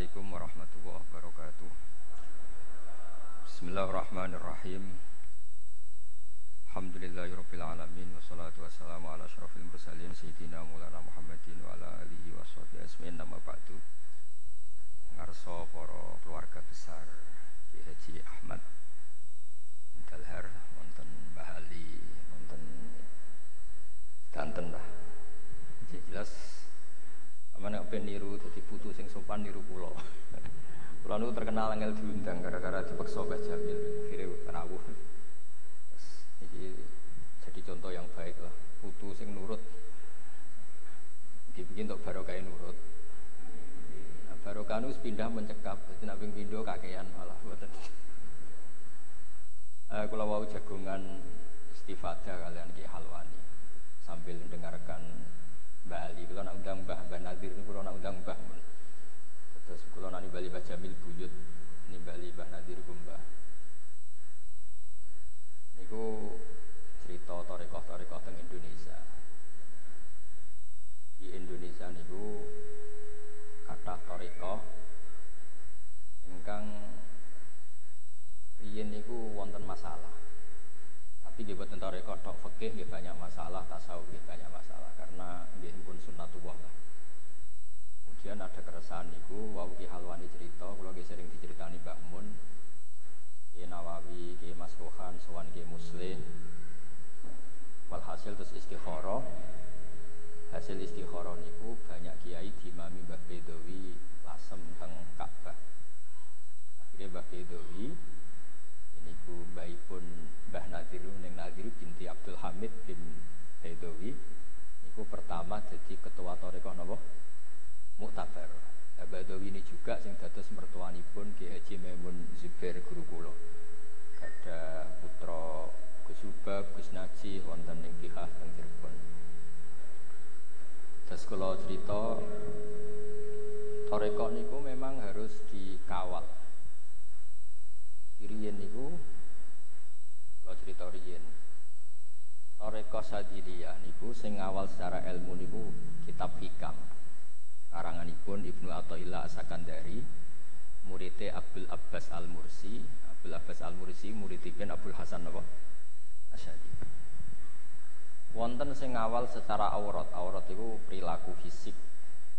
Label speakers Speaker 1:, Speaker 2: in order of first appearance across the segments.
Speaker 1: Assalamualaikum warahmatullahi wabarakatuh. Bismillahirrahmanirrahim. Alhamdulillahirabbil alamin wassalatu wassalamu ala asyrofil mursalin sayyidina Maulana Muhammadin wa ala alihi washabbihi ajmain. Nama ba'du. Ngarsa para keluarga besar Ki Haji Ahmad Dalhar wonten Mbah Ali wonten danten lah. Jelas aman nek ben niru dadi putu sing sopan niru kula. Kula niku terkenal angel diundang gara-gara dipaksa Mbah Jamil akhire rawuh. Terus iki jadi contoh yang baik lah. Putu sing nurut dibikin untuk barokah nurut. Nah, barokah nu pindah mencekap, dadi nek ping pindho kakean malah mboten. Kula wau jagongan istifadah kalian Ki Halwani sambil mendengarkan Mbah Ali. Kula nak undang Mbah Nadir niku kula nak undang Mbah. Terus kula nak nimbali Mbah Jamil buyut nimbali Mbah Nadir ku Mbah. Niku cerita tarekah-tarekah teng Indonesia. Di Indonesia niku kathah tarekah ingkang riyen niku wonten masalah. Tapi nggih boten tarekah tok fikih nggih banyak masalah, tasawuf nggih banyak masalah karena nggih pun sunnatullah lah. Kemudian ada keresahan niku wau Ki Halwani cerita, kula nggih sering diceritani Mbah Mun, Ki Nawawi, Ki Mas Rohan, sowan Ki Muslim. Walhasil terus istikharah. Hasil istikharah niku banyak kiai dimami Mbah Bedawi lasem teng Ka'bah. Akhirnya Mbah Bedawi niku mbahipun Mbah Nadir ning Nadir binti Abdul Hamid bin Bedawi niku pertama jadi ketua tarekah napa Muktabar. Bedawi ini juga sing dados mertuanipun Ki Haji Maimun Zubair guru kula. Ada putra Gus Subab, Gus Naji wonten ing Pihah teng Cirebon. Terus kula cerita tarekah niku memang harus dikawal. Riyen niku kula cerita riyen tarekah Sadiliyah niku sing ngawal secara ilmu niku kitab Hikam karanganipun Ibnu Athaillah As-Sakandari, muridé Abdul Abbas Al-Mursi. Abdul Abbas Al-Mursi muridipun Abdul Hasan napa Asy'ari. Wonten sing ngawal secara aurat. Aurat iku perilaku fisik,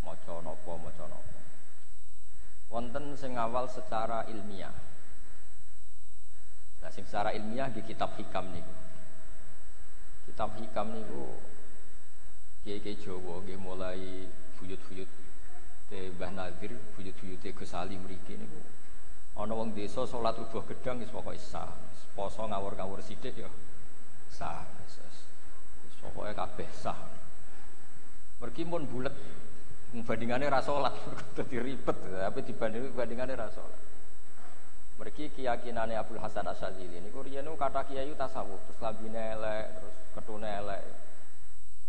Speaker 1: maca napa. Wonten sing ngawal secara ilmiah. Nah, sing secara ilmiah di kitab Hikam niku. Kitab Hikam niku kiai-kiai Jawa nggih mulai buyut-buyut te Mbah Nadir, buyut-buyute Gus Ali mriki niku. Ana wong desa salat rubuh gedang wis pokoke sah. Poso ngawur-ngawur sithik ya sah. Wis pokoke kabeh sah. Mergi pun bulet bandingane ra salat dadi ribet, tapi dibandingane ra salat. Mergi keyakinane Abdul Hasan Asy'ari niku riyen kata kiai tasawuf, terus lambine elek, terus ketune elek.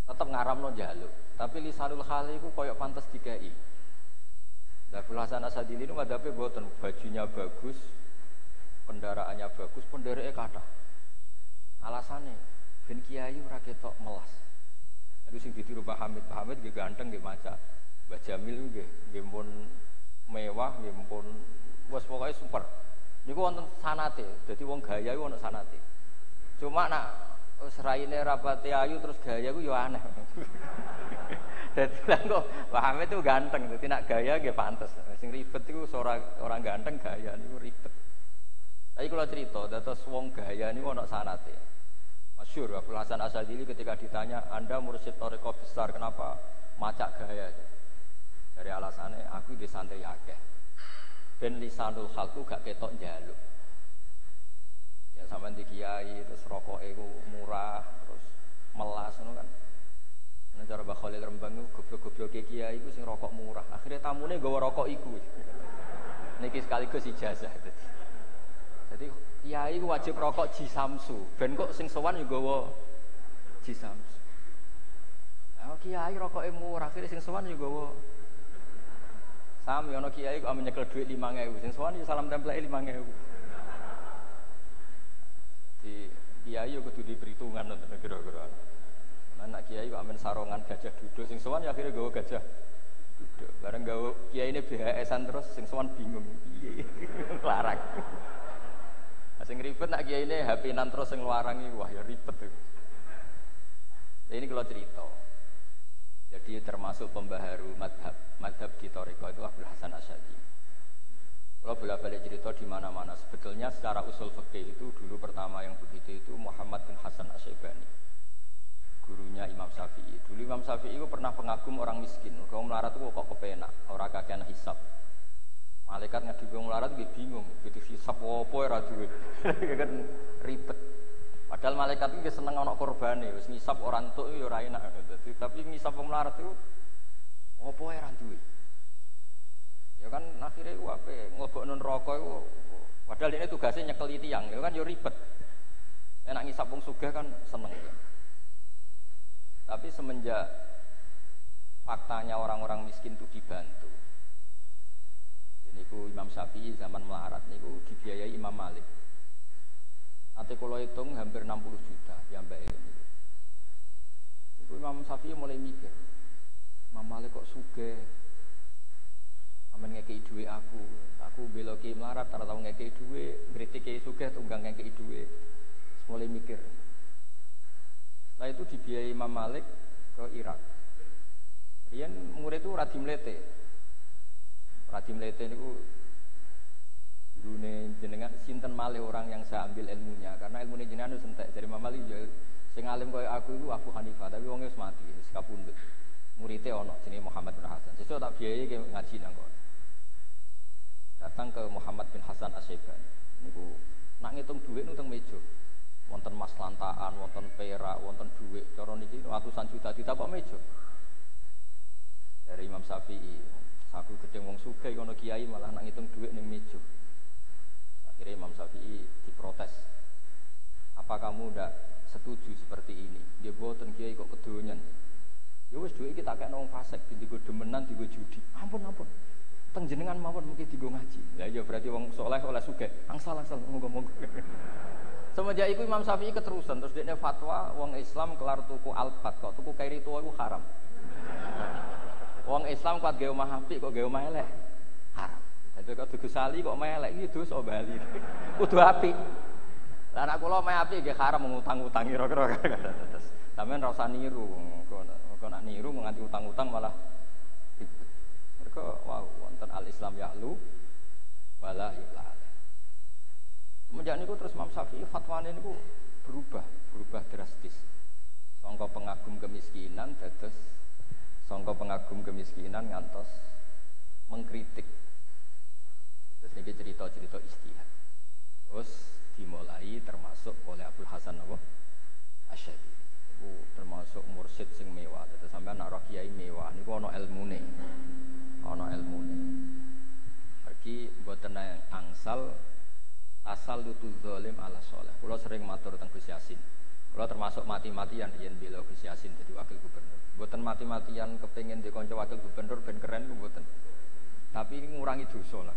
Speaker 1: Tetep ngaramno njaluk, tapi lisanul hal iku koyo pantes dikai. Abdul Hasan Asy'ari niku madhape mboten, bajunya bagus, kendaraannya bagus, pendereke kathah. Alasane ben kiai ora ketok melas. Terus sing ditiru Pak Hamid nggih ganteng nggih maca. Mbah Jamil nggih pun mewah, nggih pun wis pokoke super. Niku wonten sanate, dadi wong gaya iku ana sanate. Cuma nak wis raine rapati ayu terus gaya iku ya aneh. Dadi kok paham itu ganteng, dadi nak gaya nggih pantes. Sing ribet iku ora ganteng gaya niku ribet. Tapi kula cerita, dados wong gaya niku ana sanate. Masyhur Abdul Hasan Asy'ari ketika ditanya, "Anda mursyid tarekah besar, kenapa macak gaya?" Dari alasannya, "Aku di santri akeh. Ben lisanul khalqu gak ketok njaluk." Ya sampean di kiai terus rokoke iku murah, terus melas ngono kan. Nek cara Mbah Khalil Rembang iku goblok-gobloke kiai iku sing rokok murah. Akhire tamune nggawa rokok iku. Niki sekaligus ijazah. Jadi kiai iku wajib rokok Jisamsu. Ben kok sing sowan yo nggawa Jisamsu. Lah kiai rokoke murah, akhire sing sowan yo nggawa sami ana kiai kok nyekel dhuwit 5.000, sing sowan yo salam templeke 5.000. Di kiai yo kudu diperhitungan nonton kira-kira. Anak kiai kok amen sarongan gajah duduk sing sowan ya akhire nggawa gajah Duduk. Bareng gawe kiai ini BHS-an terus sing sowan bingung. Piye? Larang. Sing ribet nak kiai ini HP-nan terus sing larang iki wah ya ribet tuh. Ini kalau cerita. Jadi termasuk pembaharu madhab di Thariqah itu Abdul Hasan Asy'ari. Kalau bolak-balik cerita di mana-mana, sebetulnya secara usul fikih itu dulu pertama yang begitu itu Muhammad bin Hasan Asy-Syaibani, gurunya Imam Syafi'i. Dulu Imam Syafi'i itu pernah pengagum orang miskin. Kalau melarat itu kok kepenak, orang kakean hisab. Malaikat ngadu wong melarat dia bingung, itu hisab apa ora duwe. Kan ribet. Padahal malaikat itu seneng ana korbane, wis ngisab ora entuk ya ora enak. Tapi ngisab wong melarat itu apa ora duwe. Ya kan akhirnya wae nglebokno neraka iku padahal ini tugasnya nyekeli tiyang, ya kan yo ribet. Enak ngisap wong sugih kan seneng ya. Tapi semenjak faktanya orang-orang miskin itu dibantu. Niku Imam Syafi'i zaman melarat niku dibiayai Imam Malik. Nanti kalau hitung hampir 60 juta piyambake niku. Niku Imam Syafi'i mulai mikir, Imam Malik kok sugih. Amen ngekei duit aku bela ki melarat, ora tau ngekei duit, ngritik ki sugih tunggang ngekei duit. Mulai mikir. Nah itu dibiayai Imam Malik ke Irak. Riyen murid itu Radi Mlete. Radi Mlete niku gurune jenengan sinten malih orang yang saya ambil ilmunya karena ilmune jenengan wis entek dari Imam Malik ya sing alim koyo aku iku Abu Hanifah tapi wong wis mati wis kapundhut. Muridé ana jenenge Muhammad bin Hasan. Sesuk tak biayai ke ngaji nang kono. Datang ke Muhammad bin Hasan Asy-Syaibani. Niku nak ngitung dhuwit nang meja. Wonten mas lantaan, wonten perak, wonten dhuwit. Cara niki ratusan juta ditakok meja. Dari Imam Syafi'i, saku gedhe wong sugih kono kiai malah nak ngitung dhuwit ning meja. Akhirnya Imam Syafi'i diprotes. Apa kamu ndak setuju seperti ini? Dia boten kiai kok kedonyan. Ya wis dhuwit iki tak kekno wong fasik dienggo demenan dienggo judi. Ampun. Teng jenengan mawon mungkin dienggo ngaji. Lah ya berarti wong saleh oleh sugih. Angsal monggo-monggo. Semenjak itu Imam Syafi'i keterusan terus dia fatwa wong Islam kelar tuku alpat kok tuku kairi tua itu haram. Wong Islam kuat gawe omah apik kok gawe omah elek haram. Dadi kok tuku sali kok omah elek iki dosa bali. Kudu apik. Lah nek kula omah apik nggih haram ngutang-utang kira-kira. Sampeyan ora usah niru kok nak niru nganti utang-utang malah ribet. Mergo wow wonten al-Islam ya'lu wala yu'la. Semenjak niku terus Imam Syafi'i fatwane niku berubah drastis. Sangka pengagum kemiskinan dados sangka pengagum kemiskinan ngantos mengkritik. Terus niki cerita-cerita istihad. Terus dimulai termasuk oleh Abdul Hasan Asy'ari. Niku termasuk mursyid sing mewah. Terus sampeyan nek kiai mewah niku ana ilmune. Pergi mboten angsal asal lutu zalim ala soleh. Kulo sering matur tentang Gus Yasin. Kulo termasuk mati-matian yen bela Gus Yasin jadi wakil gubernur. Mboten mati-matian kepengin di kanca wakil gubernur ben keren ku mboten. Tapi ini ngurangi dosa lah.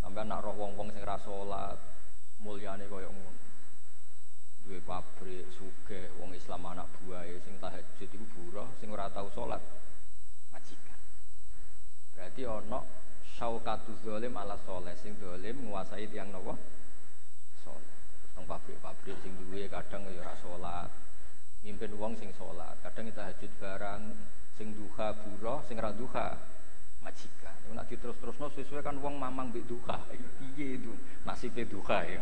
Speaker 1: Sampai nak roh wong-wong sing ra salat, mulyane koyo ngono. Duwe pabrik sugih, wong Islam anak buahe sing tahajud iku buruh, sing ora tau salat majikan. Berarti ana Syaukatu zalim ala soleh, sing zalim menguasai tiang nopo soleh. Terus teng pabrik-pabrik sing duwe kadang ya ora salat, mimpin wong sing salat, kadang tahajud barang, sing duha buruh, sing ra duha majikan. Iku nek diterus-terusno sesuai kan wong mamang mbek duha. Piye itu nasibe duha ya.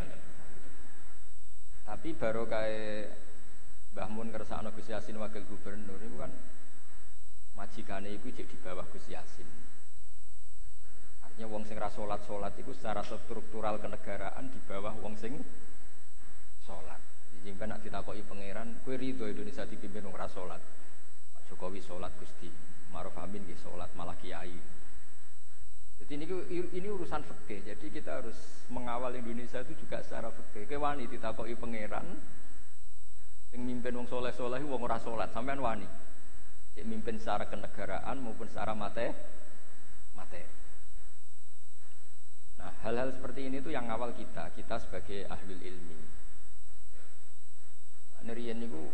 Speaker 1: Tapi baru kae Mbah Mun kersakno Gus Yasin wakil gubernur iku kan majikane iku jek di bawah Gus Yasin. Artinya wong sing ra salat itu secara struktural kenegaraan di bawah wong sing salat. Jadi kan nek ditakoki pangeran, kowe ridho Indonesia dipimpin wong ra salat. Pak Jokowi salat Gusti, Ma'ruf Amin nggih salat malah kiai. Jadi ini urusan fikih. Jadi kita harus mengawal Indonesia itu juga secara fikih. Kowe wani ditakoki pangeran sing mimpin wong saleh-saleh wong ora salat, sampean wani. Cek mimpin secara kenegaraan maupun secara materi. Nah, hal-hal seperti ini tuh yang awal kita sebagai ahlul ilmi. Nerian niku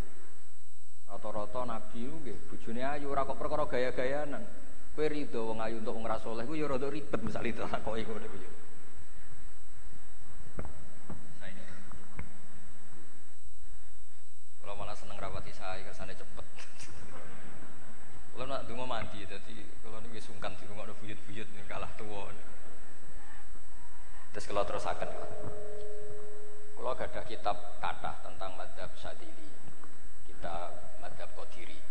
Speaker 1: Rata-rata nabi ku nggih bojone ayu ora kok perkara gaya-gayanan. Kowe rido wong ayu untuk wong ra saleh ku ya rada ribet misale ditakoki ngono ku ya. Kalau malah seneng rapati saya kersane cepet. Kalau nak donga mandi dadi kalau niku sungkan di rumah ada buyut-buyut kalah tuwa. Terus kalau terusaken kalau ada kitab kathah tentang madzhab Syadzili, kitab madzhab Qadiriyah.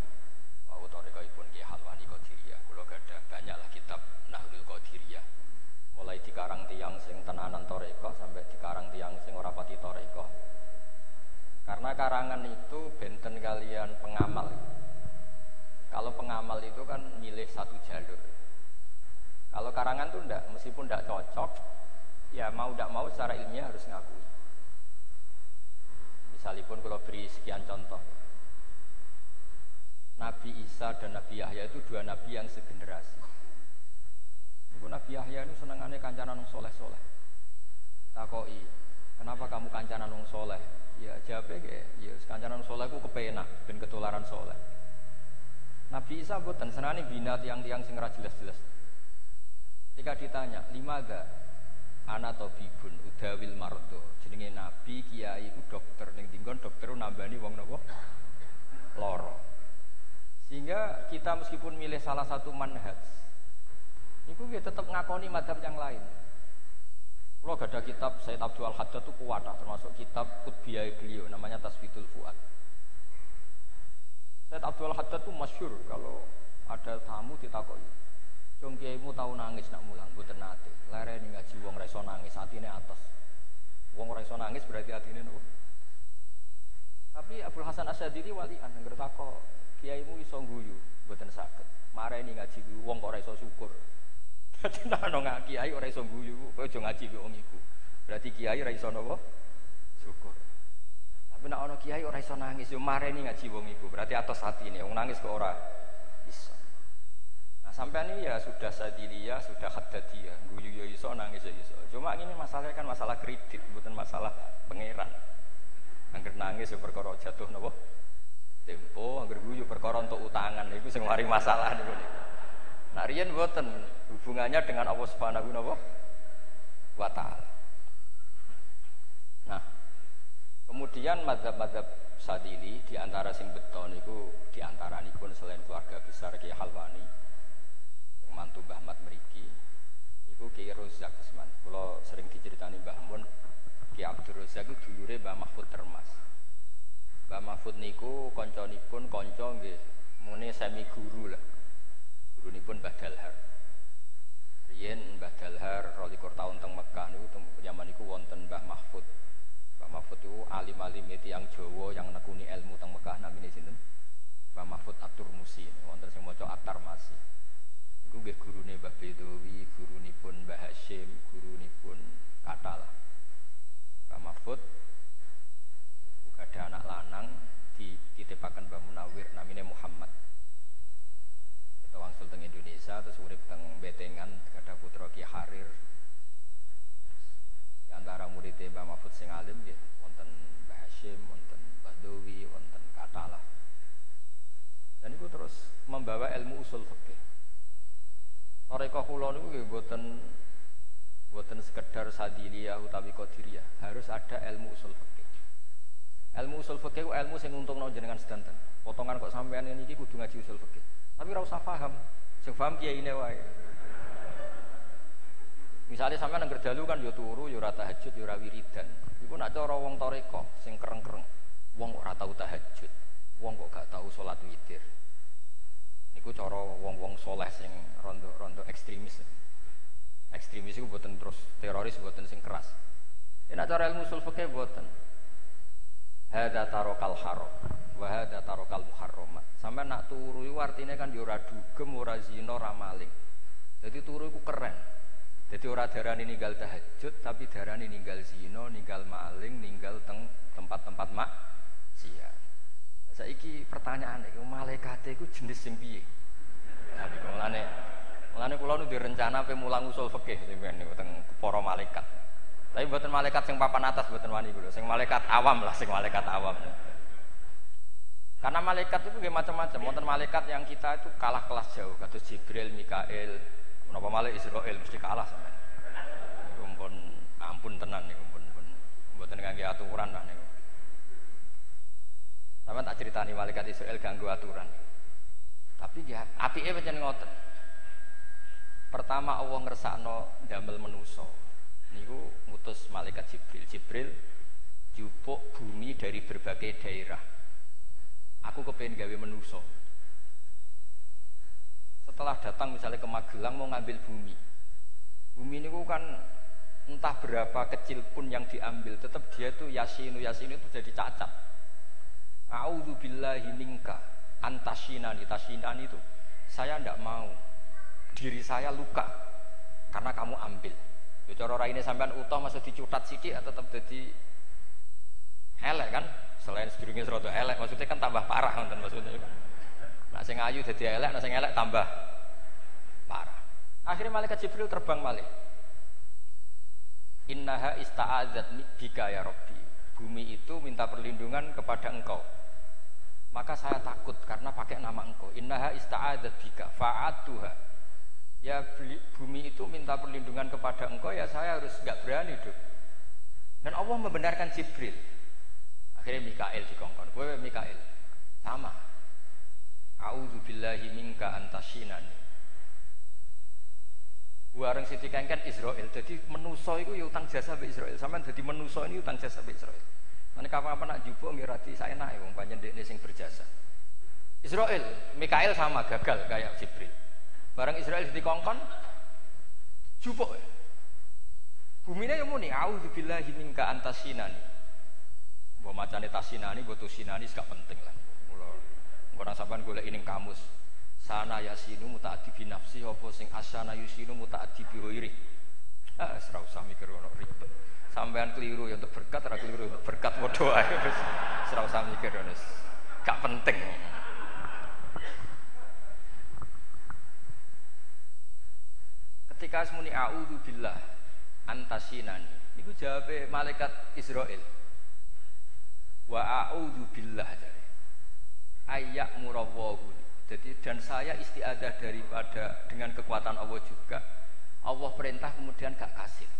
Speaker 1: Wau thariqahipun Ki Halwani Qadiriyah. Kalau ada banyaklah kitab Nahdul Qadiriyah. Mulai dikarang tiyang sing tenanan thariqah sampai dikarang tiyang sing ora pati thariqah. Karena karangan itu benten kalian pengamal. Kalau pengamal itu kan milih satu jalur. Kalau karangan itu enggak, meskipun enggak cocok, ya mau enggak mau secara ilmiah harus ngakui. Misalipun kalau beri sekian contoh, Nabi Isa dan Nabi Yahya itu dua nabi yang segenerasi. Itu Nabi Yahya itu senengannya kancanan wong soleh-soleh. Takoi, kenapa kamu kancanan wong soleh? Ya jawabnya ya kancanan soleh ku kepenak ben ketularan soleh. Nabi Isa boten senane bina tiang-tiang sing ora jelas-jelas. Ketika ditanya, "Limadza ana tabibun udawil mardo?" Jenenge nabi kiai ku dokter ning dinggon dokter nambani wong napa? Lara. Sehingga kita meskipun milih salah satu manhaj, niku nggih tetep ngakoni madzhab yang lain. Kalau ada kitab Sayyid Abdul Haddad itu kuat, termasuk kitab Qutbiyah beliau namanya Tasfidul Fuad. Sayyid Abdul Haddad itu masyhur kalau ada tamu ditakoni, "Jong kiaimu tahu nangis nak mulang mboten nate." Lereni ngaji wong ra iso nangis, atine atos. Wong ora iso nangis berarti atine nopo? Tapi Abdul Hasan Asyadzili walian ngger takok, "Kiaimu iso guyu mboten saged." Mareni ngaji wong kok ora iso syukur. Dadi nek ana kiai ora iso guyu, kowe aja ngaji wong iku. Berarti kiai ora iso napa? Syukur. Tapi nek ana kiai ora iso nangis yo mareni ngaji wong iku. Berarti atos atine wong nangis kok ora iso. Nah, sampean ini ya sudah Syadziliyah, sudah Haddadiyah, guyu yo iso, nangis yo iso. Cuma ini masalahnya kan masalah kredit, bukan masalah pangeran. Angger nangis yo perkara jatuh napa? Tempo, angger guyu perkara untuk utangan iku sing mari masalah niku. Nah, riyen mboten hubungannya dengan Allah Subhanahu wa taala. Nah, kemudian madzhab-madzhab Syadzili di antara sing beton niku di antaranipun selain keluarga besar Ki Halwani, mantu Mbah Mat mriki niku Ki Rozak Usman. Kula sering diceritani Mbah Mun, Ki Abdul Rozak iku dulure Mbah Mahfud Termas. Mbah Mahfud niku kancanipun kanca nggih mune semi guru lah. Gurunipun Mbah Dalhar. Riyen Mbah Dalhar 22 tahun teng Mekah niku zaman niku wonten Mbah Mahfud. Mbah Mahfud itu alim-alim tiyang Jawa yang nekuni ilmu teng Mekah namine sinten? Mbah Mahfud At-Turmusi. Wonten sing maca At-Tarmasi. Niku nggih gurune Mbah Bedawi, gurunipun Mbah Hasyim, gurunipun Katalah. Mbah Mahfud ada anak lanang dititipaken Mbah Munawir namine Muhammad. Wangsul teng Indonesia terus urip teng Betengan ada putra Ki Harir. Di antara murid Mbah Mahfud sing alim nggih wonten Mbah Hasyim, wonten Mbah Dawi, wonten Katalah. Dan itu terus membawa ilmu usul fikih. Thariqah kula niku nggih boten sekedar Syadziliyah utawi Qadiriyah, harus ada ilmu usul fikih. Ilmu usul fikih ku ilmu sing untungno jenengan sedanten. Potongan kok sampean niki kudu ngaji usul fikih. Tapi ora usah paham, sing paham kiyaine wae. Misalnya sampean nang dalu kan ya turu, ya ora tahajud, ya ora wiridan. Iku nek cara wong thariqah sing kereng-kereng, wong kok ora tau tahajud, wong kok gak tau salat witir. Niku cara wong-wong saleh sing rondo ekstremis. Ekstremis iku mboten terus teroris, mboten sing keras. Nek cara ilmu usul fikih mboten. Hadza tarokal haram wa hadza tarokal muharramat. Sampai nak turu iku artine kan ya ora dugem, ora zina, ora maling. Jadi turu iku keren. Jadi ora darani ninggal tahajud, tapi darani ninggal zina, ninggal maling, ninggal teng tempat-tempat maksiat. Saiki pertanyaane iku malaikate iku jenis sing piye? Nah, niku mulane kula nu direncana pe mulang usul fikih niku teng para malaikat. Tapi buatan malaikat sing papan atas, buatan wani kula, sing malaikat awam lah, sing malaikat awam. Karena malaikat itu kayak macam-macam. Wonten malaikat yang kita itu kalah kelas jauh, kados Jibril, Mikail, menapa malaikat Israil mesti kalah sampean. Ampun tenan niku, mboten ngangge aturan lah niku. Sampeyan tak critani malaikat Israil ganggu aturan. Tapi ya apike pancen ngoten. Pertama Allah ngersakno ndamel manusa. Niku ngutus malaikat Jibril. Jibril jupuk bumi dari berbagai daerah. Aku kepengen gawe manusa. Setelah datang misalnya ke Magelang mau ngambil bumi. Bumi niku kan entah berapa kecil pun yang diambil, tetap dia itu yasinu itu jadi cacat. A'udzubillahi minka antasinani, tasinani itu saya tidak mau diri saya luka karena kamu ambil. Ya cara raine sampean utuh masuk dicutat sithik tetap jadi elek kan? Selain sedurunge rada elek, maksudnya kan tambah parah ngoten maksudnya. Nek sing ayu dadi elek, nek sing elek tambah parah. Akhirnya malaikat Jibril terbang malih. Innaha ista'adzat bika ya Rabbi. Bumi itu minta perlindungan kepada engkau. Maka saya takut karena pakai nama engkau. Innaha ista'adzat bika fa'atuha. Ya bumi itu minta perlindungan kepada engkau, ya saya harus enggak berani dong. Dan Allah membenarkan Jibril. Akhirnya Mikail dikongkon. Kowe Mikail. Sama. A'udzubillahi minka antasinani. Wareng Siti Kengken Israel. Jadi menuso itu ya utang jasa mbek Israel. Sampeyan dadi menuso ini utang jasa mbek Israel. Nek kapan-kapan nak jupuk nggih rati saenake wong pancen dekne sing berjasa. Israel, Mikail sama gagal kayak Jibril. Bareng Israel dikongkon jupuk. Bumine yo muni auzubillahi minka antasinani. Mbok macane tasinani, mbok tusinani gak penting lah. Mula ora sampean golek ning kamus. Sana yasinu mutaaddi bi nafsi apa sing asana yusinu mutaaddi bi ghairi. Ora usah mikir ono ribet. Sampean keliru ya untuk berkat, ora keliru untuk berkat padha ae wis. Ora usah mikir ono. Gak penting. Ketika semuni a'udzu billah antasinani. Niku jawabe malaikat Israil. Wa a'udzu billah jare. Ayyak murawwahu. Jadi dan saya istiadah daripada dengan kekuatan Allah juga. Allah perintah kemudian gak kasih.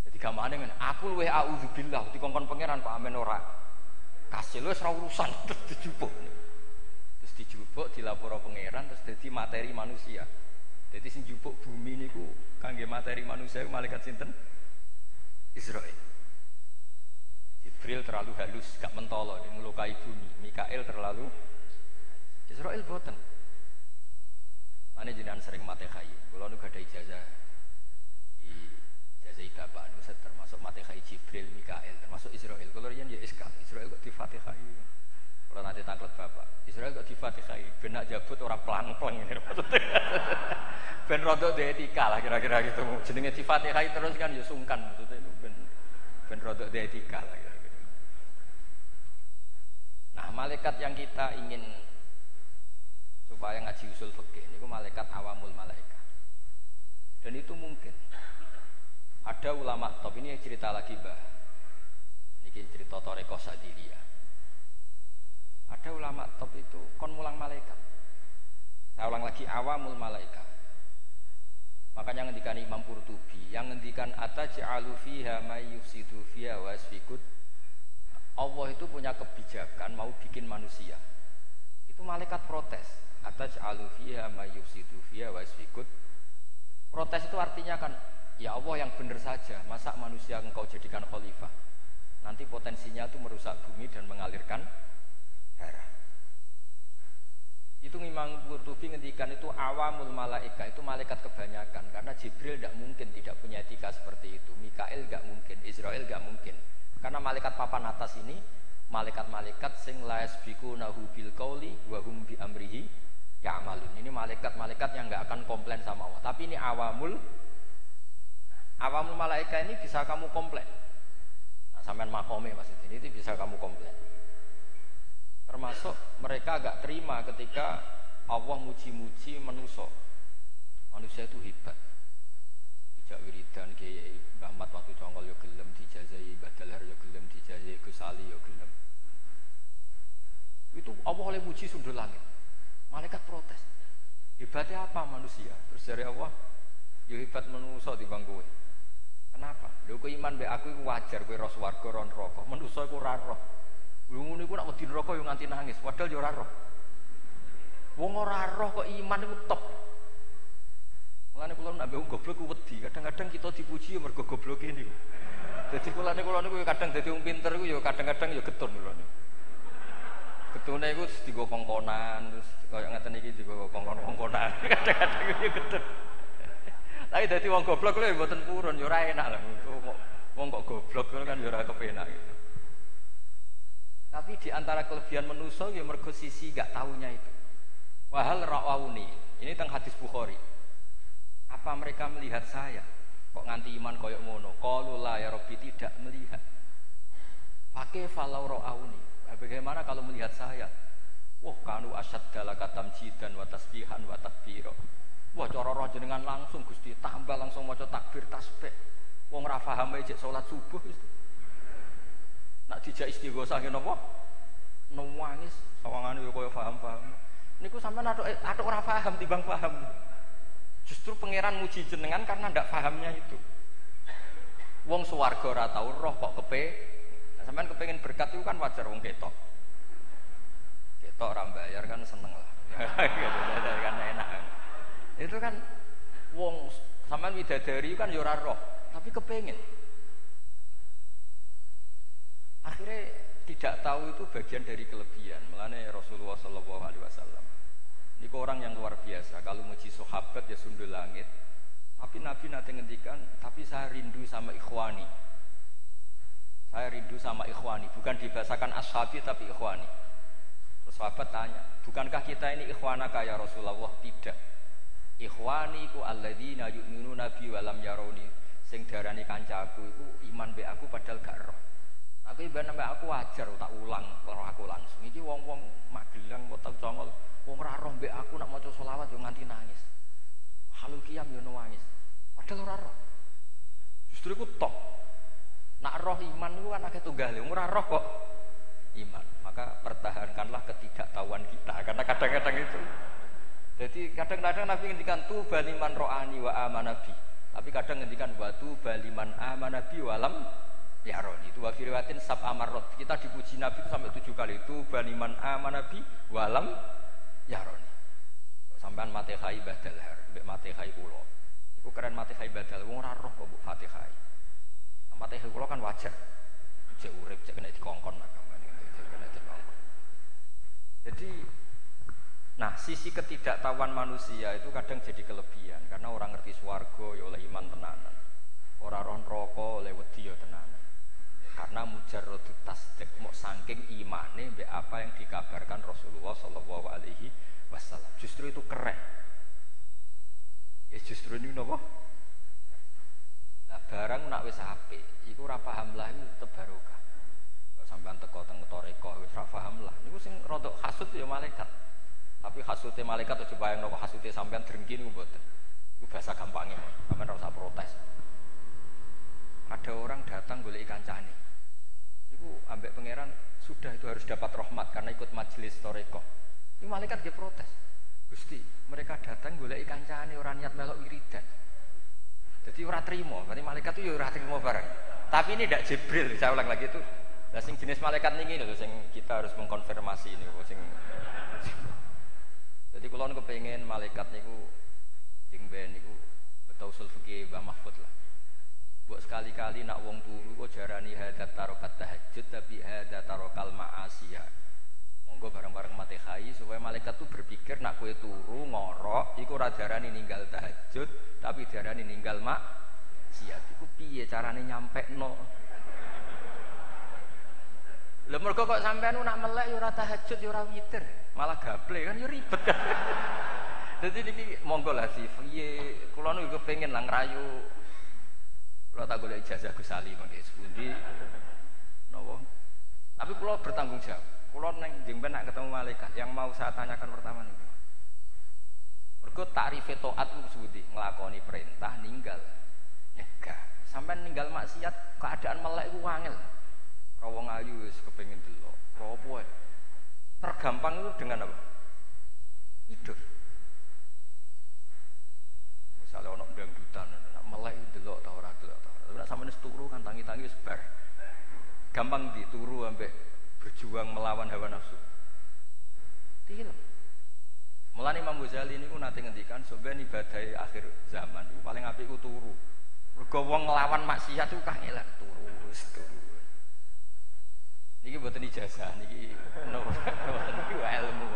Speaker 1: Jadi gamane ngene, aku luwih auzubillah dikongkon pangeran kok amen ora. Kasih wis ora urusan terus dijupuk. Terus dijupuk dilaporo pangeran terus dadi materi manusia. Jadi sing jupuk bumi niku kangge materi manusia malaikat sinten? Israil. Jibril terlalu halus, gak mentolo melukai bumi. Mikail terlalu Israil boten. Ane jenengan sering mate khai. Kula nu gadah ijazah di ijazah bapak nu termasuk mate khai Jibril, Mikail, termasuk Israil. Kula riyen ya SK, Israil kok di Fatihai. Kula nanti tanglet bapak. Israil kok di Fatihai, ben nak jabut ora plang-plang ngene maksudnya. Ben rodok de etika lah kira-kira gitu. Jenenge di Fatihai terus kan ya sungkan maksudnya itu ben rodok de etika lah kira-kira. Nah, malaikat yang kita ingin supaya ngaji usul fikih niku malaikat awamul malaikat. Dan itu mungkin ada ulama top ini cerita lagi bah. Niki cerita Thariqah Sadiliyah. Ada ulama top itu kon mulang malaikat. Saya ulang lagi awamul malaikat. Makanya ngendikan Imam Qurtubi yang ngendikan ataj'alu fiha may yufsidu fiha wa yasfikut. Allah itu punya kebijakan mau bikin manusia. Itu malaikat protes. Ataj'alu fiha may yufsidu fiha wa yasfikut. Protes itu artinya kan, ya Allah yang benar saja, masa manusia engkau jadikan khalifah. Nanti potensinya itu merusak bumi dan mengalirkan darah. Itu Imam Qurtubi ngendikan itu awamul malaika, itu malaikat kebanyakan. Karena Jibril tidak mungkin tidak punya etika seperti itu. Mikail tidak mungkin, Israil tidak mungkin. Karena malaikat papan atas ini malaikat-malaikat sing la yasbiqunahu bil qauli wa hum bi amrihi ya'malun. Ini malaikat-malaikat yang enggak akan komplain sama Allah. Tapi ini awamul malaikat ini bisa kamu komplain. Nah, sampean makome maksudnya ini bisa kamu komplain. Termasuk mereka agak terima ketika Allah muji-muji manusia. Manusia itu hebat. Dijak wiridan Kiai Mbah Mat waktu congkol yo gelem dijazahi, Badal Har yo gelem dijazahi, Gus Ali yo gelem. Allah oleh muji sundul langit. Malaikat protes. Hebatnya apa manusia? Terus dari Allah, ya hebat manusia timbang kowe. Kenapa? Lho kowe iman mbek aku iku wajar kowe ro swarga ro neraka. Manusa iku ora roh. Lho ngono iku nek wedi neraka yo nganti nangis, padahal yo ora roh. Wong ora roh kok iman iku top. Mulane kula nek mbek goblok ku wedi. Kadang-kadang kita dipuji yo mergo gobloke niku. Dadi kula niku kadang dadi wong pinter iku yo kadang-kadang yo getun kula niku. Getune iku dienggo kongkonan terus kaya ngeten iki dienggo kongkon-kongkonan. Kadang-kadang yo getun. Tapi dadi wong goblok lho mboten purun ya ora enak lah. Wong kok goblok kan ya ora kepenak gitu. Tapi di antara kelebihan manusia ya mergo sisi gak taunya itu. Wahal ra'auni. Ini teng hadis Bukhari. Apa mereka melihat saya? Kok nganti iman koyok ngono? Qalu la ya Rabbi, tidak melihat. Pakai falau ra'auni. Bagaimana kalau melihat saya? Wah, kanu asyad galakatam jidan wa tasbihan wa takbiro. Wah, cara roh jenengan langsung Gusti tambah langsung maca takbir tasbih. Wong ora paham ae salat subuh wis. Nak dijak istighosah ngene apa? Nangis, sawangane yo kaya paham-paham. Niku sampean atuk ora paham timbang paham. Justru pangeran muji jenengan karena ndak pahamnya itu. Wong swarga ora tau roh kok sampean kepengin berkat itu kan wajar wong ketok. Ketok ora bayar kan seneng lah. Kan enak. Itu kan wong sampean widadari kan ya ora roh, tapi kepengin. Akhirnya tidak tahu itu bagian dari kelebihan. Mulane Rasulullah sallallahu alaihi wasallam niku orang yang luar biasa. Kalau muji sahabat ya sundul langit. Tapi Nabi nanti ngendikan, tapi saya rindu sama ikhwani. Saya rindu sama ikhwani, bukan dibahasakan ashabi tapi ikhwani. Terus sahabat tanya, bukankah kita ini ikhwanaka ya Rasulullah? Tidak. Ikhwani ku alladzina yu'minuna bi wa lam yarawni. Sing darani kancaku iku iman mbek aku padahal gak roh. Aku ibadah mbek aku wajar tak ulang karo aku langsung. Iki wong-wong Magelang kok congol, wong ora roh mbek aku nak maca selawat yo nganti nangis. Halul qiyam yo nangis. Padahal ora roh. Justru iku top. Nak roh iman iku kan akeh tunggale, ora roh kok iman. Maka pertahankanlah ketidaktahuan kita karena kadang-kadang itu. Jadi kadang-kadang Nabi ngendikan tu baliman ro'ani wa amanabi. Tapi kadang ngendikan wa tu baliman amanabi walam yaroni. Itu wa firiwatin sab amarot. Kita dipuji Nabi itu sampai 7 kali. Tu baliman amanabi walam yaroni. Sampean Fatihai badal har, mbek Fatihai kula. Iku keren Fatihai badal wong ora roh kok mbok Fatihai. Fatihai kula kan wajar. Cek urip cek kena dikongkon agamane. Jadi nah, sisi ketidaktahuan manusia itu kadang jadi kelebihan karena orang ngerti swarga ya oleh iman tenanan. Ora roh neraka oleh wedi ya tenanan. Karena mujarradut tasdik mok saking imane mbek apa yang dikabarkan Rasulullah sallallahu alaihi wasallam. Justru itu keren. Ya justru ini napa? Lah barang nak wis apik, iku ora paham lah iku tetep barokah. Kok sampean teko teng toreko wis ora paham lah. Niku sing rodok hasud ya malaikat. Tapi hasute malaikat aja bayangno kok hasute sampean drengki niku mboten. Iku bahasa gampangnya, sampean ora usah protes. Ada orang datang golek kancane. Iku ambek pangeran sudah itu harus dapat rahmat karena ikut majelis toreko. Ini malaikat dia protes. Gusti, mereka datang golek kancane ora niat melok wiridan. Jadi ora trimo, berarti malaikat itu ya ora trimo barang. Tapi ini tidak Jibril, saya ulang lagi itu. Lah sing jenis malaikat niki lho sing kita harus mengkonfirmasi niku sing jadi kalau niku pengen malaikat niku jeng ben niku betul usul fikih Mbah Mahfud lah. Buat sekali-kali nak wong turu kok jarani hadat tarokat tahajud tapi hadat tarokal ma'asiyah. Monggo bareng-bareng Fatihai supaya malaikat tuh berpikir nak kowe turu ngorok iku ora darani ninggal tahajud tapi darani ninggal maksiat. Iku piye carane nyampekno? Lha mergo kok sampean nak melek ya ora tahajud ya ora witir, malah gaple kan ya ribet kan. Dadi niki monggo lah sih, piye kula niku kepengin lah ngrayu. Kula tak golek ijazah Gus Ali mangke sepundi. Napa? Tapi kula bertanggung jawab. Kula neng jengben nak ketemu malaikat, yang mau saya tanyakan pertama niku. Mergo takrife taat ku sepundi? Nglakoni perintah ninggal nyegah. Sampeyan ninggal maksiat keadaan melek iku angel. Rawong ayu wis kepengin delok. Apa wae? gampang itu dengan apa? Tidur. Misalnya ono dangdutan, melek delok ta ora delok ta ora. Tapi nek sampeyan turu kan tangi-tangi wis bar. Gampang dituru ambek berjuang melawan hawa nafsu. Tilem. Mulane Imam Ghazali niku nate ngendikan sampeyan ibadah akhir zaman iku paling apik iku turu. Mergo wong nglawan maksiat iku kangelan turu. Niki mboten ijazah niki niki ilmu.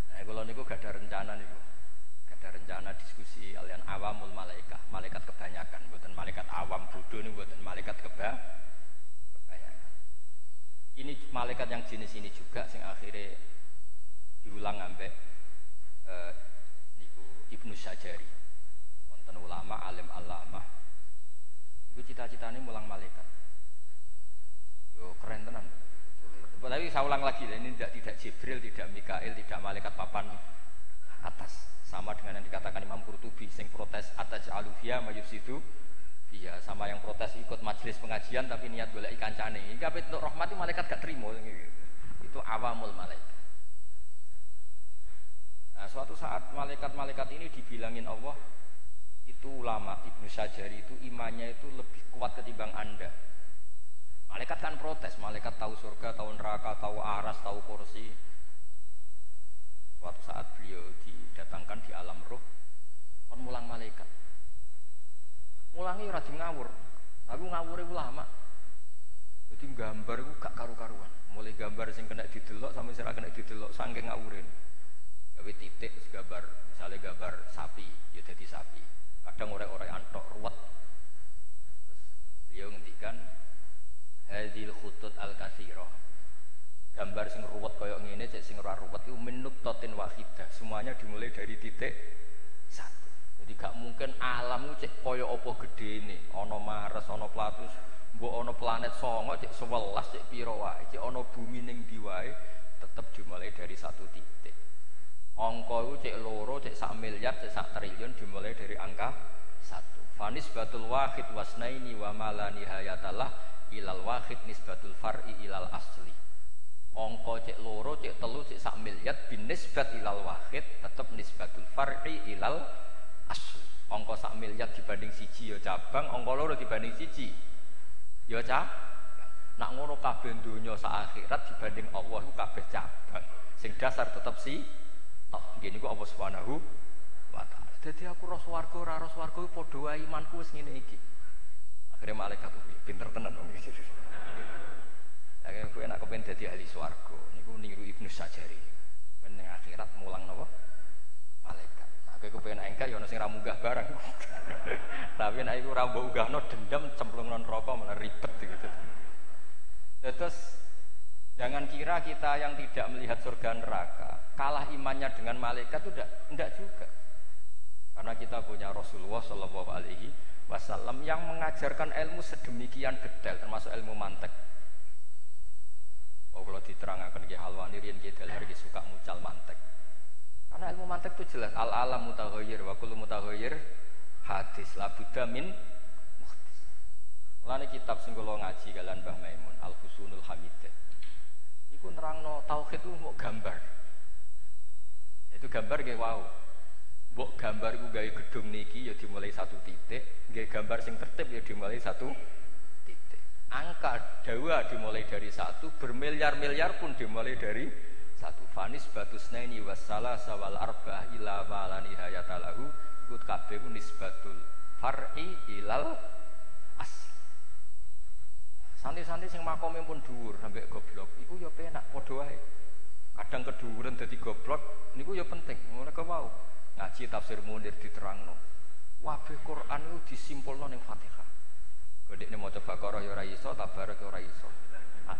Speaker 1: Nah, kula niku gak ada rencana niku. Gak ada rencana diskusi kalian awamul malaikah, malaikat kebanyakan, mboten malaikat awam bodoh niku mboten malaikat kebanyakan. Ini malaikat yang jenis ini juga sing akhirnya diulang ambek niku Ibnu Syajari. Wonten ulama alim alamah. Iku cita-citane mulang malaikat. Yo keren tenan. Tapi saya ulang lagi, ini tidak Jibril, tidak Mikail, tidak malaikat papan atas. Sama dengan yang dikatakan Imam Qurtubi, sing protes atas alufia mayusidu, iya sama yang protes ikut majelis pengajian tapi niat golek kancane. Iki kabeh untuk rahmat itu malaikat gak terima. Itu awamul malaikat. Nah, suatu saat malaikat-malaikat ini dibilangin Allah, itu ulama Ibnu Syajari itu imannya itu lebih kuat ketimbang Anda. Malaikat kan protes, malaikat tahu surga, tahu neraka, tahu aras, tahu kursi. Suatu saat beliau didatangkan di alam roh, kon mulang malaikat. Mulangi ora ngawur, tapi ngawure ulama. Jadi gambar itu gak karu-karuan. Mulai gambar sing kena didelok sampai sing ora kena didelok saking ngawure. Gawe titik gambar, misalnya gambar sapi, ya jadi sapi. Kadang orek-orek antok ruwet. Terus beliau ngendikan hadil khutut al-katsirah. Gambar sing ruwet kaya ngene cek sing ora ruwet iku minut totin wahidah. Semuanya dimulai dari titik satu. Jadi gak mungkin alam ku cek kaya apa gedene, ana Mars, ana Platus, mbok ana planet songo cek 11 cek pira wae, cek ana bumi ning ndi wae tetep dimulai dari satu titik. Angka iku cek loro, cek 1 miliar, cek 1 triliun dimulai dari angka 1. Fanisbatul wahid wasnaini wa mala nihayatalah ilal wahid nisbatul far'i ilal asli. Angka cek loro, cek telu, cek 1 miliar binisbat ilal wahid tetap nisbatul far'i ilal asli. Angka 1 miliar dibanding siji ya cabang, angka loro dibanding siji ya cabang. Nak ngono kabeh donya sak akhirat dibanding Allah iku kabeh cabang. Sing dasar tetap si tok. Nggih niku Allah Subhanahu wa taala. Dadi aku roh swarga ora roh swarga padha wae imanku wis ngene iki. Akhirnya malaikat itu pinter tenan wong iki. Lah kowe nek kepen dadi ahli swarga niku niru Ibnu Syajari. Ben ning akhirat mulang napa? Malaikat. Nah kowe kepen engkek ya ana sing ra munggah barang. Tapi nek iku ora mbok unggahno dendam cemplungno neraka malah ribet gitu. Terus jangan kira kita yang tidak melihat surga neraka kalah imannya dengan malaikat itu enggak juga. Karena kita punya Rasulullah Shallallahu Alaihi Wasallam yang mengajarkan ilmu sedemikian detail, termasuk ilmu mantek. Oh, kalau diterangkan ke Halwani riyen ki dalhar ki suka mucal mantek. Karena ilmu mantek itu jelas al alam mutaghayyir wa kullu mutaghayyir hadis la budda min muhdis. Lane kitab sing kula ngaji kalian Mbah Maimun Al Husnul Hamidah. Iku nerangno tauhid itu mau gambar. Itu gambar nggih wau. Mbok gambar iku gawe gedung niki ya dimulai satu titik, nggih gambar sing tertib ya dimulai satu titik. Angka dawa dimulai dari satu, bermiliar-miliar pun dimulai dari satu. Fanis batusnaini wassalasa wal arba'ah ila ma la nihayata lahu. Iku kabeh ku nisbatul far'i ilal asl. Santai-santai sing makome pun dhuwur sampai goblok. Iku ya penak padha wae. Kadang kedhuwuran dadi goblok niku ya penting. Ngono wau. Ngaji tafsir Munir diterangno. Wabeh Quran itu disimpulno ning Fatihah. Gedekne maca Baqarah ya ora iso, Tabarak ya ora iso.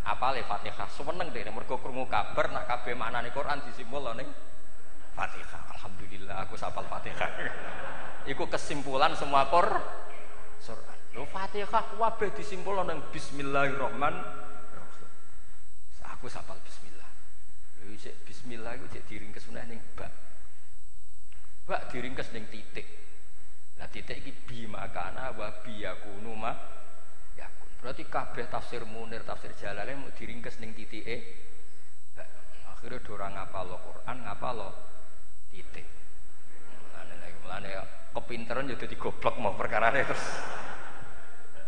Speaker 1: Apale Fatihah seneng dene mergo krungu kabar nak kabeh maknane Quran disimpulno ning Fatihah. Alhamdulillah aku hafal Fatihah. Iku kesimpulan semua Quran. Lho Fatihah wabeh disimpulno ning Bismillahirrahmanirrahim. Aku hafal bismillah. Lho isik bismillah iku cek diringkes meneh ning bak. Bak diringkes ning titik. Lah titik iki bi makana wa bi yakunu ma yakun. Berarti kabeh tafsir Munir, tafsir Jalalain mau diringkes ning titike. Akhirnya ora ngapalo Quran, ngapalo titik. Mulane ya kepinteran yo dadi goblok mau perkarane terus.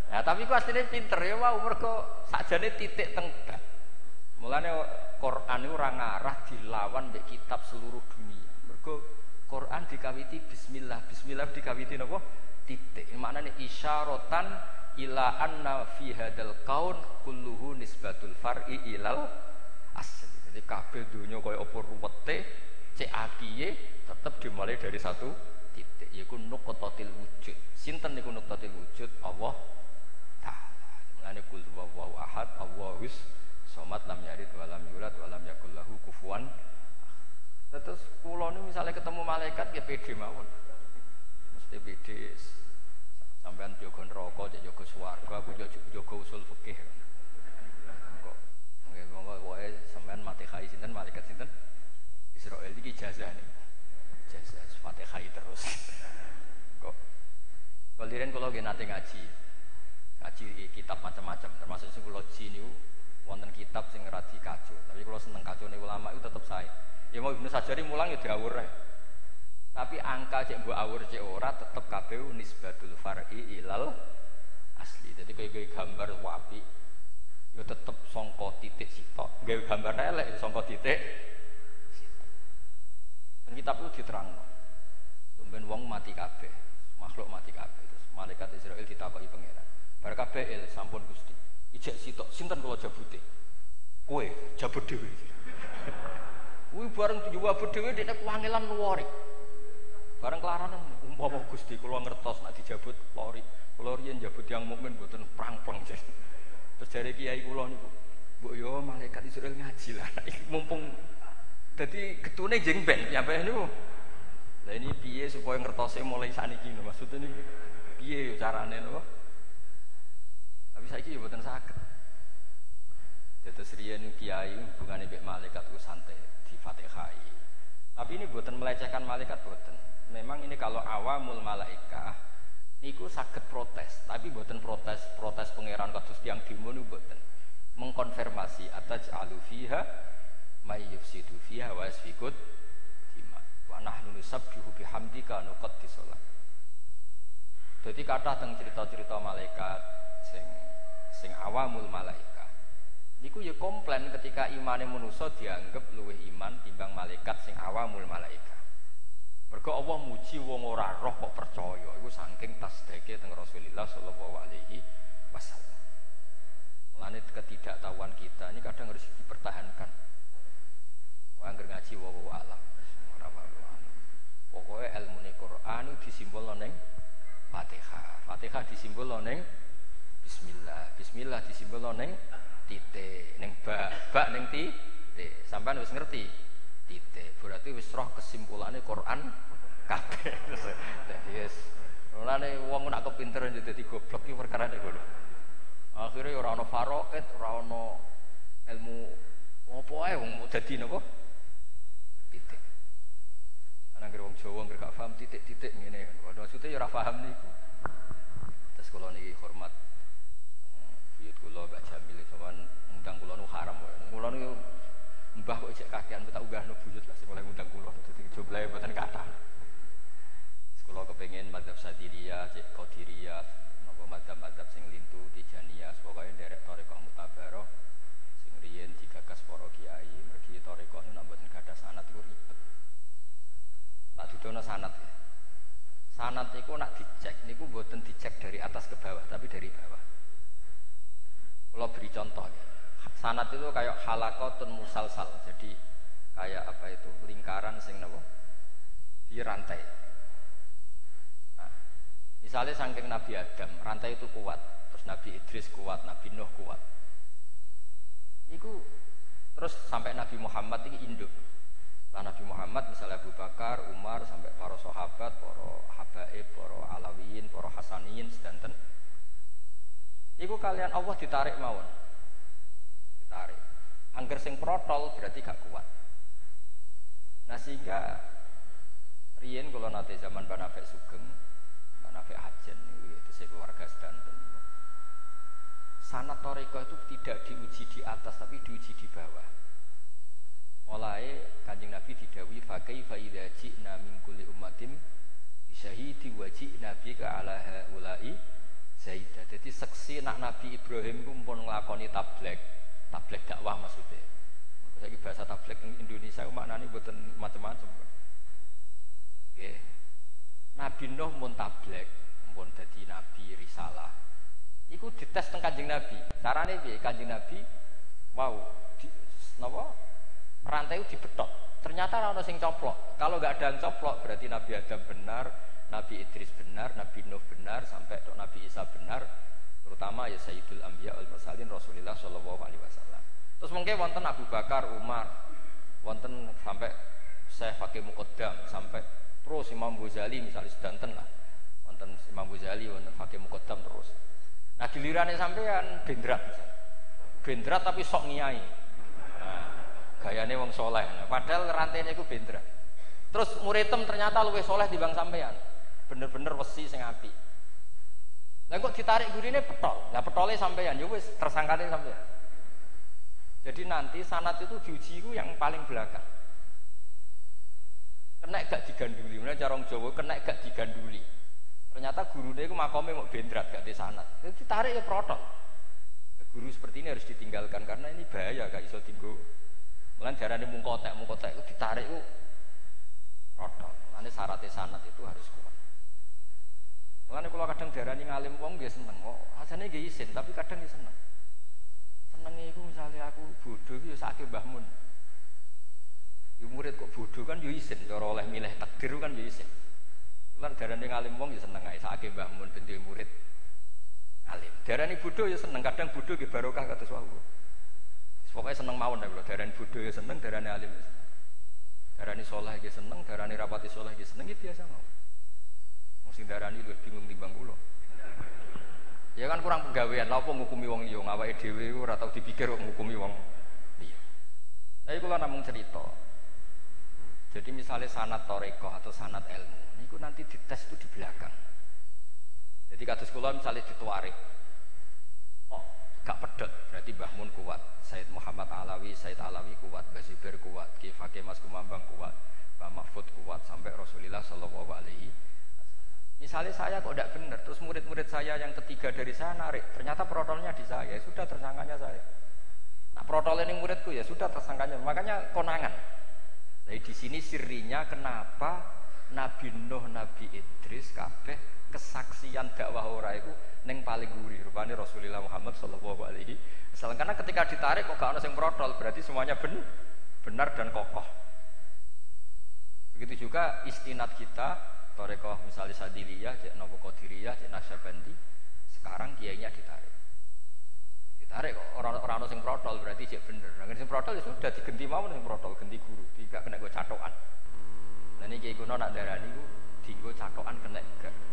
Speaker 1: Nah, tapi ku asline pinter ya wau mergo sakjane titik teng bab. Mulane Quran itu ora ngarah dilawan mbek kitab seluruh dunia. Mergo Quran dikawiti bismillah, bismillah dikawiti napa? Titik. Maknane isyaratan ila anna fi hadzal kaun kulluhu nisbatul far'i ilal asli. Jadi kabeh donya kaya apa ruwete, cek apiye tetep dimulai dari satu titik yaiku nuqtatil wujud. Sinten niku nuqtatil wujud? Allah taala. Mulane kul huwallahu ahad, Allahus somad, lam yalid wa lam yulad wa lam yakul lahu kufuwan. Terus kula niku misale ketemu malaikat ya pede mawon. Mesti pede. Sampeyan jaga neraka, cek jaga swarga, aku jaga usul fikih. Kok nggih monggo wae sampeyan Fatihah sinten malaikat sinten? Israil iki jazane. Jazah Fatihah terus. Kok kaliren kula nggih nate ngaji. Ngaji kitab macam-macam termasuk sing kula ji niku wonten kitab sing radi kaco. Tapi kula seneng kacone ulama itu tetep sae. Ya mau Ibnu Sajari mulang ya diawur ae. Tapi angka cek mbok awur cek ora tetep kabeh nisbatul far'i ilal asli. Jadi kayak gambar wapi yo tetep sangka titik sitok. Gawe gambar elek sangka titik sitok. Dan kitab itu diterangno. Sampeyan wong mati kabeh, makhluk mati kabeh. Terus malaikat Israil ditakoki pangeran. Bar kabeh sampun Gusti. Ijek sitok sinten kula jabute? Kowe jabut dhewe. Kuwi bareng jawab dhewe dekne kuwangelan luwari. Bareng kelaranan umpama Gusti kula ngertos nek dijabut lori. Kula riyen jabut yang mukmin mboten prang-prang. Terus jare kiai kula niku, "Mbok yo malaikat Israil ngaji lah. Iki mumpung dadi getune jeng ben ya Pak niku." Lah ini piye supaya ngertose mulai saniki lho maksudnya niku. Piye yo carane lho. Tapi saiki yo mboten saged. Terus riyen kiai hubungane mbek malaikat ku santai di Fatihai. Tapi ini mboten melecehkan malaikat mboten. Memang ini kalau awamul malaikah niku saged protes, tapi mboten protes pangeran kados tiyang demo niku mboten. Mengkonfirmasi ataj'alu fiha may yufsidu fiha wa yasfikut dima. Wa nahnu nusabbihu bihamdika nuqaddisu lak. Dadi kathah teng cerita-cerita malaikat sing awamul malaikah. Niku ya komplain ketika imane manusa dianggap luwih iman timbang malaikat sing awamul malaikah. Mergo Allah muji wong ora roh kok percaya. Iku saking tasdike teng Rasulullah sallallahu alaihi wasallam. Mulane ketidaktahuan kita ini kadang harus dipertahankan. Wong anggere ngaji wa alam. Ora alam. Pokoke ilmune Quran disimbolno ning Fatihah. Fatihah disimbolno ning bismillah. Bismillah disimbolno ning titik, ning bak ning titik. Sampeyan wis ngerti? Titik. Berarti wis roh kesimpulannya Quran kabeh. Dadi wis mulane wong nek kepinteran dadi goblok iki perkara nek ngono. Akhire ora ana faraid, ora ana ilmu apa ae wong dadi napa? Titik. Ana anggere wong Jawa anggere gak paham titik-titik ngene. Maksudnya ya ora paham niku. Terus kula niki hormat buyut kula Mbak Jamil sampean ngundang kula nu haram. Kula niku mbah kok cek kakean tak unggahno buyut lah sing oleh ngundang kula dadi jumlahe mboten kathah. Kula kepengin madzhab Sadiriyah, cek Qadiriyah, napa madzhab-madzhab sing lintu Tijaniyah, pokoke nderek thariqah mutabaroh sing riyen digagas para kiai. Mergi thariqah niku nek mboten gadah sanad iku ribet. Tak dudono sanad ya. Sanad niku nak dicek niku mboten dicek dari atas ke bawah, tapi dari bawah. Kula beri contoh ya. Sanad itu kayak halakotun musalsal, jadi kayak apa itu lingkaran sing napa di rantai. Nah, misalnya saking Nabi Adam rantai itu kuat, terus Nabi Idris kuat, Nabi Nuh kuat. Niku terus sampai Nabi Muhammad ini induk. Lah Nabi Muhammad misalnya Abu Bakar, Umar sampai para sahabat, para habaib, para alawiyin, para hasaniyin sedanten. Iku kalian Allah ditarik mawon. Tarik. Angger sing protol berarti gak kuat. Nah sehingga riyen kula nate zaman Mbak Nafek Sugeng, Mbak Nafek Hajen itu keluarga sedanten. sanad thariqah itu tidak diuji di atas tapi diuji di bawah. Mulai Kanjeng Nabi didhawuhi fa kaifa idza ji'na min kulli ummatin bisyahidi wa ji'na bika ala haula'i zaidah. Jadi seksi nak Nabi Ibrahim ku pun nglakoni tablek dakwah maksudnya. Saiki bahasa tablek Indonesia maknane mboten macam-macam. Nggih. Nabi Nuh mun tablek, mun dadi nabi risalah. Iku dites teng Kanjeng Nabi. Carane piye? Kanjeng Nabi wow, napa? Rantai itu dibetok. Ternyata ada sing coplok. Kalau nggak ada yang coplok, berarti Nabi Adam benar, Nabi Idris benar, Nabi Nuh benar, sampai Nabi Isa benar. Terutama ya Sayyidul Anbiya wal Mursalin Rasulullah Shallallahu Alaihi Wasallam. Terus mungkin wonten Abu Bakar, Umar, wonten sampai Syekh Fakih Muqaddam, sampai terus Imam Ghazali misalnya sedanten lah. Wonten Imam Ghazali, wonten Fakih Muqaddam terus. Nah gilirannya sampean bendrat misalnya. Bendrat tapi sok ngiyai. Gayane wong soleh, padahal rantainya itu bendera. Terus muridem ternyata luwih soleh dibanding sampean, bener-bener wesi sing apik. Lah kok ditarik gurine petol, lah petole sampean, ya wis tersangkane sampean. Jadi nanti sanad itu diuji itu yang paling belakang. Kena gak diganduli, mana cara Jawa kena gak diganduli. Ternyata gurune itu makome mau bendrat gak di sanad. Jadi ditarik ya protol. Guru seperti ini harus ditinggalkan karena ini bahaya gak iso tinggo. Mulane jarane mungkotek itu ditarik itu rodol. Mulane syaratnya sanad itu harus kuat. Mulane kalau kadang darani ngalim wong nggih seneng kok. Asane nggih isin tapi kadang nggih seneng. Senenge iku misalnya aku bodoh iku ya sakake Mbah Mun. Ya murid kok bodoh kan ya isin, cara oleh milih takdir kan ya isin. Mulane darani ngalim wong ya seneng ae sakake Mbah Mun ben murid alim. Darani bodoh ya seneng, kadang bodoh nggih barokah kados wau. Pokoknya seneng mawon dah, darani bodoh ya seneng, darani alim ya seneng, darani soleh ya seneng, darani rapati soleh ya seneng, itu biasa mawon. Mesti darani lu bingung timbang kula. Ya kan kurang pegawaian, lha opo ngukumi wong liya, awake dhewe ora tau dipikir kok ngukumi wong liya. Tapi kula namung cerita. Jadi misalnya sanad thariqah atau sanad ilmu, niku nanti dites itu di belakang. Jadi kados kula misalnya dituarik. Oh, gak pedot, berarti Mbah Mun kuat, Said Muhammad Alawi, Said Alawi kuat, Mbah Zubair kuat, Ki Fakih Mas Kumambang kuat, Mbah Mahfud kuat, sampai Rasulullah Shallallahu Alaihi Wasallam. Misalnya saya kok tidak benar, terus murid-murid saya yang ketiga dari saya narik, ternyata protolnya di saya, ya sudah tersangkanya saya. Nah protol ini muridku ya sudah tersangkanya, makanya konangan. Jadi di sini sirinya kenapa Nabi Nuh, Nabi Idris, kabeh kesaksian dakwah ora itu neng paling gurih rupane Rasulullah Muhammad Shallallahu Alaihi Wasallam. Karena ketika ditarik kok gak ono sing protol, berarti semuanya benar dan kokoh. Begitu juga istinad kita thariqah misalnya Sadiliyah, Cek Nopo Qadiriyah, Cek Naksabandi. Sekarang kiainya ditarik kok orang sing protol berarti cek bener. Nah sing protol ya sudah digenti mawon sing protol, ganti guru, tidak kena go catokan. Nah niki kuno nak darani ku dienggo catokan kena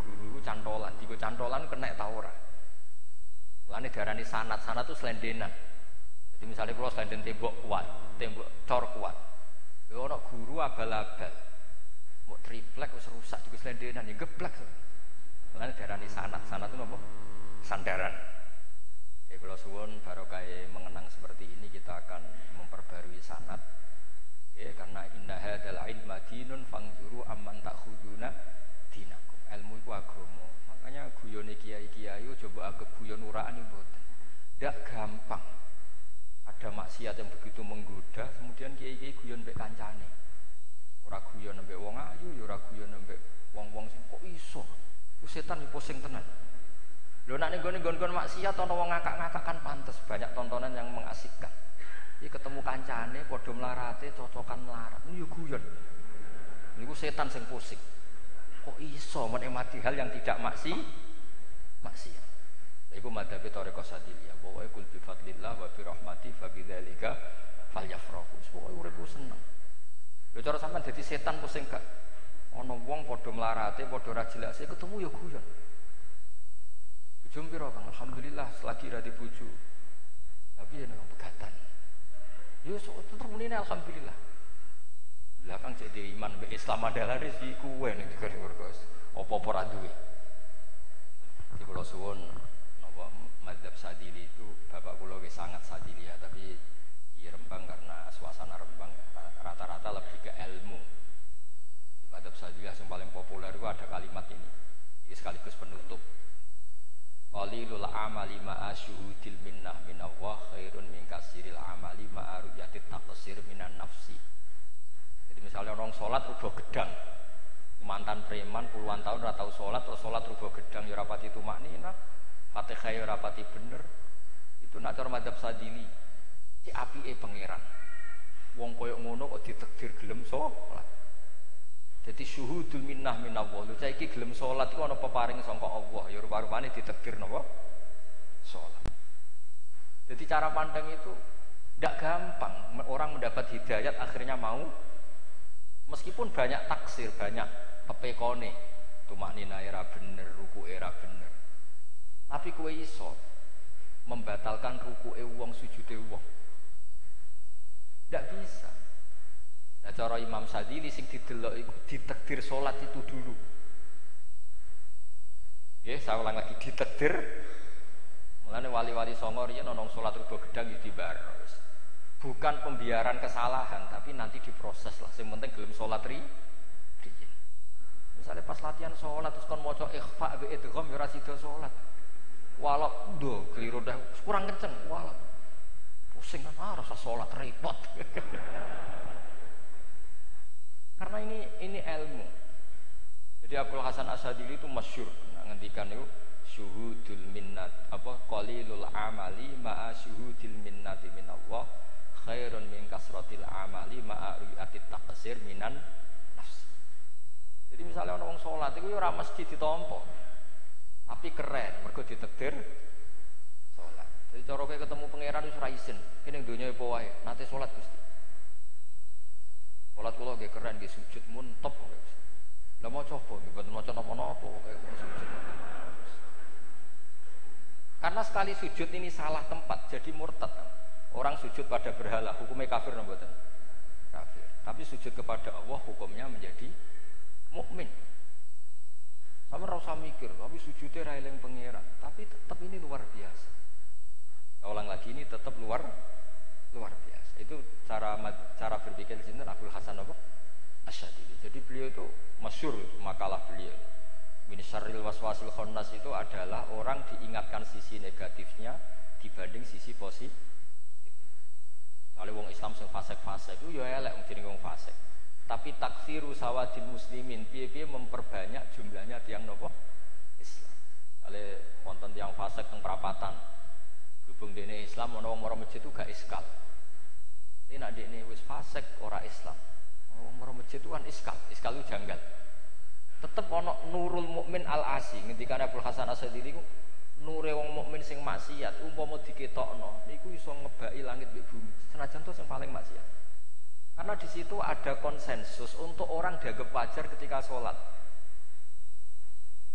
Speaker 1: guru cantolan, dienggo cantolan kena ta ora. Mulane darani sanad itu selendenan. Jadi misalnya kalau selenden tembok kuat, tembok cor kuat. Ya ono guru abal-abal. Mau triplek wis rusak dienggo selendenan ya geblek. Mulane darani sanad itu napa? Sandaran. Kalau suwun barokah mengenang seperti ini kita akan memperbarui sanad ya, karena inna hadzal ilma dinun fangzuru amman ta'khuduna dinakum. Ilmu itu agama. Makanya guyone kiai-kiai coba anggap guyon uraan mboten. Ndak gampang. Ada maksiat yang begitu menggoda, kemudian kiai-kiai guyon mbek kancane. Ora guyon mbek wong ayu, ya ora guyon mbek wong-wong sing kok iso. Ku setan iki pusing tenan. Lho nek nggon-nggon maksiat ana wong ngakak-ngakak kan pantes, banyak tontonan yang mengasikkan. Iki ketemu kancane padha mlarate cocokan melarat. Niku yo guyon. Niku setan sing pusing. Kok iso menikmati hal yang tidak maksiat. Iku madhabe thariqah Sadiliyah. Pokoke kul bi fadlillah wa bi rahmati fa bidzalika falyafrahu. Pokoke urip seneng. Lho cara sampean dadi setan pusing gak? Ana wong padha mlarate, padha ra jelase ketemu yo guyon. Jumpiro Kang, alhamdulillah selagi rada bojo. Tapi ya nang pegatan. Yo sok tetep menine alhamdulillah. Lah Kang jadi iman mbek Islam adalah rezeki kuwe ning digore-gores. Apa-apa ra duwe. Iki kula suwun napa Madzhab Sadili itu bapak kula wis sangat Sadilia, tapi di Rembang karena suasana Rembang rata-rata lebih ke ilmu. Di Madzhab Sadili yang paling populer itu ada kalimat ini sekaligus penutup. Qalilul amali ma'a syuhudil minnah minallah khairun min kasiril amali ma'a ru'yatit taqsir minan nafsi. Jadi misalnya orang sholat rubah gedang, mantan preman puluhan tahun ora tau sholat, terus sholat rubah gedang ya rapati tumaknina, Fatihah ya rapati bener. Itu nak cara madzhab Sadili. Si apike pangeran. Wong koyo ngono kok ditakdir gelem sholat. Jadi syuhudul minnah minallah. Lho saiki gelem salat iku ana peparing saka Allah. Ya rupa-rupane ditakdir napa? Salat. Jadi cara pandang itu tidak gampang. Orang mendapat hidayat akhirnya mau meskipun banyak taksir, banyak pepekone. Tumaknina era bener, ruku era bener. Tapi kowe iso membatalkan rukuke wong, sujude wong. Tidak bisa. Nah cara Imam Sadili sing didelok iku ditakdir salat itu dulu. Nggih, saya ulang lagi ditakdir. Mulane wali-wali songo riyen ana salat rubah gedang ya dibar. Bukan pembiaran kesalahan, tapi nanti diproses lah. Sing penting gelem salat riyen. Misalnya pas latihan salat terus kon maca ikhfa bi idgham ya ora sida salat. Walau ndo keliru dah kurang kenceng, walau pusing kan rasa salat repot. Karena ini ilmu. Jadi Abdul Hasan Asadili itu masyhur ngendikan itu syuhudul minnat apa qalilul amali ma'a syuhudil minnati minallah khairun min kasratil amali ma'a ru'yatit taqsir minan nafsi. Jadi misalnya orang sholat itu ya ora mesti ditampa. Tapi keren mergo ditakdir sholat. Jadi cara kowe ketemu pangeran wis ora isin. Kene donya apa wae, nate sholat Gusti. Sholat kula nggih keren nggih sujud mun top kok. Lah mau coba nggih mboten maca napa-napa kaya sujud. Karena sekali sujud ini salah tempat jadi murtad. Orang sujud pada berhala hukumnya kafir napa mboten? Kafir. Tapi sujud kepada Allah hukumnya menjadi mukmin. Sama ora usah mikir, tapi sujudnya ra eling pangeran, tapi tetap ini luar biasa. Ulang lagi ini tetap luar biasa. Itu cara berpikir di sini Abdul Hasan Asyadili. Jadi beliau itu masyhur makalah beliau. Min syarril waswasil khannas itu adalah orang diingatkan sisi negatifnya dibanding sisi positif. Kalau wong Islam sing fasik-fasik itu ya elek jenenge wong fasik. Tapi takfiru sawadil muslimin piye-piye memperbanyak jumlahnya tiang nopo Islam. Kalau wonten tiang fasik teng perapatan. Hubung dene Islam ana wong mara masjid itu gak iskal. Ini nak dene wis fasik ora Islam. Wong mara masjid itu kan iskal itu janggal. Tetep ana nurul mukmin al-asi ngendika Abdul Hasan Asadili ku nure wong mukmin sing maksiat umpama diketokno niku iso ngebaki langit mbek bumi. Senajan to sing paling maksiat. Karena di situ ada konsensus untuk orang dianggap wajar ketika sholat.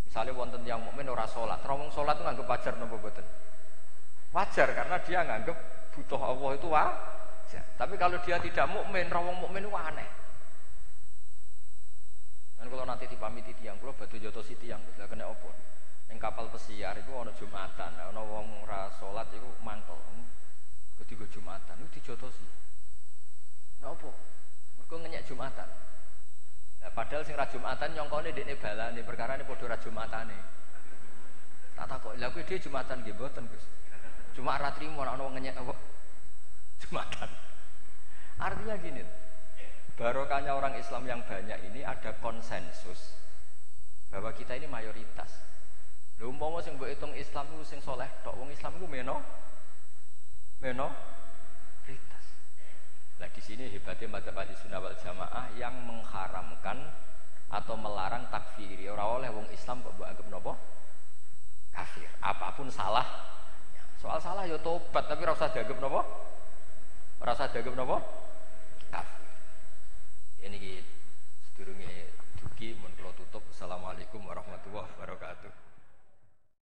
Speaker 1: Misalnya wonten yang mukmin ora sholat, wong sholat itu nganggap wajar napa mboten? Wajar karena dia nganggap butuh Allah itu wajar. Tapi kalau dia tidak mukmin, wong mukmin itu aneh. Dan kalau nanti dipamiti tiang, kalau batu joto si tiang, sudah kena opor. Yang kapal pesiar itu ada Jumatan, ada wong ora sholat itu mangkel. Ketika Jumatan itu dijotosi. Napa? Mergo ngenyek Jumatan. Nah, padahal sing ra Jumatan nyongkone dekne balane, perkarane padha ra Jumatane. Tak takok, lha kowe dhewe Jumatan nggih mboten, Gus. Cuma ra trimo nek ana wong ngenyek apa? Jumatan. Artinya gini, barokahnya orang Islam yang banyak ini ada konsensus bahwa kita ini mayoritas. Lha umpama sing mbok hitung Islam iku sing saleh tok, wong Islam iku meno Nah di sini hebatnya madzhab Ahlussunnah wal Jamaah yang mengharamkan atau melarang takfiri. Ora oleh wong Islam kok mbok anggap napa? Kafir. Apapun salah. Soal salah ya tobat tapi ora usah dianggap napa? Ora usah dianggap napa? Kafir. Ini iki sedurunge dugi mun kula tutup. Assalamualaikum warahmatullahi wabarakatuh.